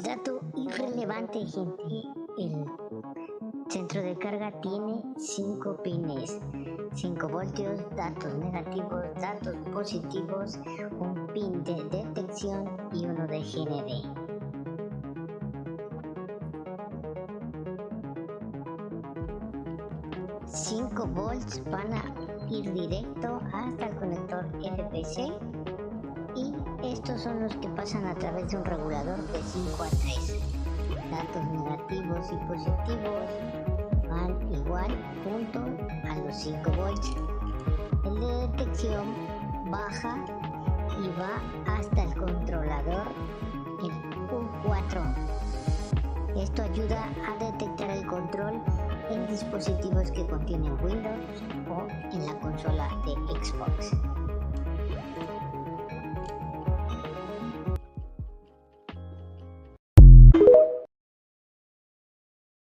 Dato irrelevante, gente. El centro de carga tiene 5 pines, 5 voltios, datos negativos, datos positivos, un pin de detección y uno de GND. Cinco volts van a ir directo hasta el conector FPC y estos son los que pasan a través de un regulador de 5 a 3. Datos negativos y positivos van igual junto a los 5 volts. El de detección baja y va hasta el controlador, el U4. Esto ayuda a detectar el control en dispositivos que contienen Windows o en la consola de Xbox.